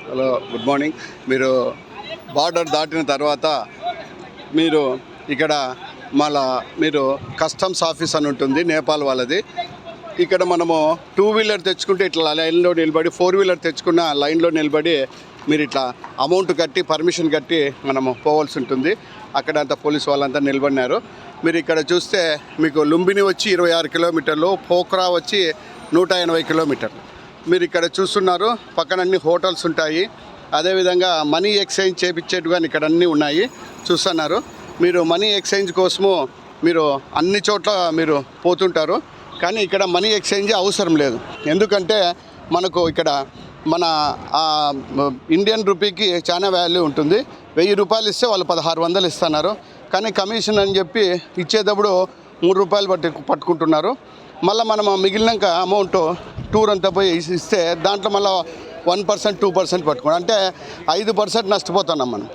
Hello, good morning. మీరు border దాటిన తర్వాత మీరు ఇక్కడ మళ్ళా మీరు కస్టమ్స్ ఆఫీస్ అని ఉంటుంది నేపాల్ వాళ్ళది. ఇక్కడ మనము 2 వీలర్ తెచ్చుకుంటే ఇట్లా లైన్లో నిలబడి, 4 వీలర్ తెచ్చుకున్న లైన్లో నిలబడి మీరు ఇట్లా అమౌంట్ కట్టి పర్మిషన్ కట్టి మనము పోవాల్సి ఉంటుంది. అక్కడ అంతా పోలీసు వాళ్ళంతా నిలబడినారు. మీరు ఇక్కడ చూస్తే మీకు లుంబిని వచ్చి 26 కిలోమీటర్లు, పోఖ్రా వచ్చి 180 కిలోమీటర్లు. మీరు ఇక్కడ చూస్తున్నారు, పక్కన అన్ని హోటల్స్ ఉంటాయి. అదేవిధంగా మనీ ఎక్స్చేంజ్ చేయించేటు కానీ ఇక్కడ అన్నీ ఉన్నాయి చూస్తున్నారు. మీరు మనీ ఎక్స్చేంజ్ కోసము మీరు అన్ని చోట్ల మీరు పోతుంటారు, కానీ ఇక్కడ మనీ ఎక్స్చేంజ్ అవసరం లేదు. ఎందుకంటే మనకు ఇక్కడ మన ఇండియన్ రూపీకి చాలా వాల్యూ ఉంటుంది. 1000 రూపాయలు ఇస్తే వాళ్ళు 1600 ఇస్తున్నారు, కానీ కమిషన్ అని చెప్పి ఇచ్చేటప్పుడు 3 రూపాయలు పట్టుకుంటున్నారు. మళ్ళీ మనం మిగిలినాక అమౌంట్ టూర్ అంతా పోయి ఇస్తే దాంట్లో మళ్ళీ 1%, 2% పట్టుకోండి, అంటే 5% నష్టపోతున్నాం మనం.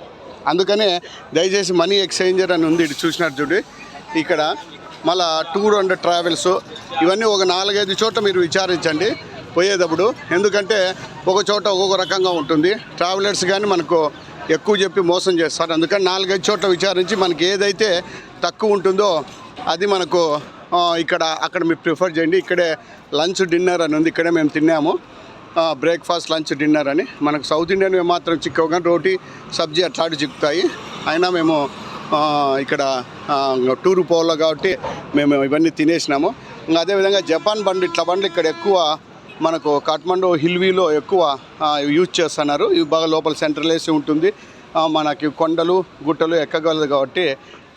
అందుకనే దయచేసి మనీ ఎక్స్చేంజర్ అని ఉంది, ఇటు చూసినట్టు చూడు. ఇక్కడ మళ్ళీ టూర్ అండ్ ట్రావెల్స్ ఇవన్నీ ఒక 4-5 చోట్ల మీరు విచారించండి పోయేటప్పుడు. ఎందుకంటే ఒక చోట ఒక్కొక్క రకంగా ఉంటుంది. ట్రావెలర్స్ కానీ మనకు ఎక్కువ చెప్పి మోసం చేస్తారు. అందుకని 4-5 చోట్ల విచారించి మనకి ఏదైతే తక్కువ ఉంటుందో అది మనకు అక్కడ మీరు ప్రిఫర్ చేయండి. ఇక్కడే లంచ్ డిన్నర్ అని ఉంది, ఇక్కడే మేము తిన్నాము. బ్రేక్ఫాస్ట్, లంచ్, డిన్నర్ అని. మనకు సౌత్ ఇండియన్ మాత్రం చిక్కవు, కానీ రోటీ, సబ్జీ అట్లాంటివి చిక్కుతాయి. అయినా మేము ఇక్కడ టూరు పోవాలి కాబట్టి మేము ఇవన్నీ తినేసినాము. ఇంకా అదేవిధంగా జపాన్ బండ్లు, ఇట్లా బండ్లు ఇక్కడ ఎక్కువ మనకు కాఠ్మండు హిల్వీలో ఎక్కువ యూజ్ చేస్తున్నారు. ఇవి బాగా లోపల సెంట్రల్ ఏసీ ఉంటుంది, మనకి కొండలు గుట్టలు ఎక్కగలదు కాబట్టి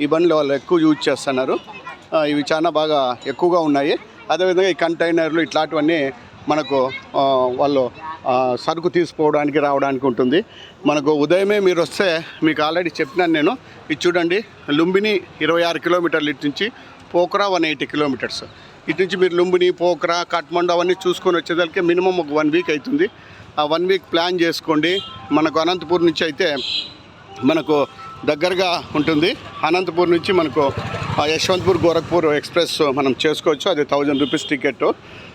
ఈ బండ్లు వాళ్ళు ఎక్కువ యూజ్ చేస్తున్నారు. ఇవి చాలా బాగా ఎక్కువగా ఉన్నాయి. అదేవిధంగా ఈ కంటైనర్లు ఇట్లాంటివన్నీ మనకు వాళ్ళు సరుకు తీసుకోవడానికి రావడానికి ఉంటుంది. మనకు ఉదయమే మీరు వస్తే మీకు ఆల్రెడీ చెప్పినాను నేను. ఇది చూడండి, లుంబిని 26 కిలోమీటర్లు ఇటు నుంచి, పోఖ్రా 180 కిలోమీటర్స్. ఇటు నుంచి మీరు లుంబిని, పోఖ్రా, కాఠ్మండు అవన్నీ చూసుకొని వచ్చేదానికి మినిమం ఒక 1 వీక్ అవుతుంది. ఆ 1 వీక్ ప్లాన్ చేసుకోండి. మనకు అనంతపూర్ నుంచి అయితే మనకు దగ్గరగా ఉంటుంది. అనంతపూర్ నుంచి మనకు యశ్వంత్పూర్, గోరఖ్పూర్ ఎక్స్ప్రెస్ మనం చేసుకోవచ్చు. అది 1000 రూపీస్ టికెట్.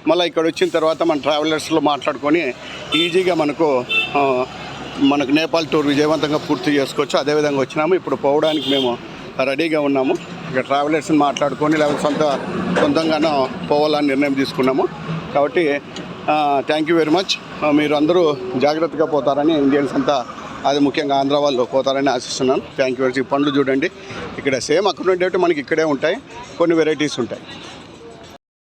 మళ్ళీ ఇక్కడ వచ్చిన తర్వాత మన ట్రావెలర్స్లో మాట్లాడుకొని ఈజీగా మనకు నేపాల్ టూర్ విజయవంతంగా పూర్తి చేసుకోవచ్చు. అదేవిధంగా వచ్చినాము. ఇప్పుడు పోవడానికి మేము రెడీగా ఉన్నాము. ఇక ట్రావెలర్స్ని మాట్లాడుకొని లేకపోతే సొంతంగానో పోవాలని నిర్ణయం తీసుకున్నాము. కాబట్టి థ్యాంక్ యూ వెరీ మచ్. మీరు అందరూ జాగ్రత్తగా పోతారని, ఇండియన్స్ అంతా, అది ముఖ్యంగా ఆంధ్ర వాళ్ళు పోతారని ఆశిస్తున్నాను. Thank you very much. ఈ పండ్లు చూడండి, ఇక్కడ సేమ్ అక్కడ ఉండేవి మనకి ఇక్కడే ఉంటాయి, కొన్ని వెరైటీస్ ఉంటాయి.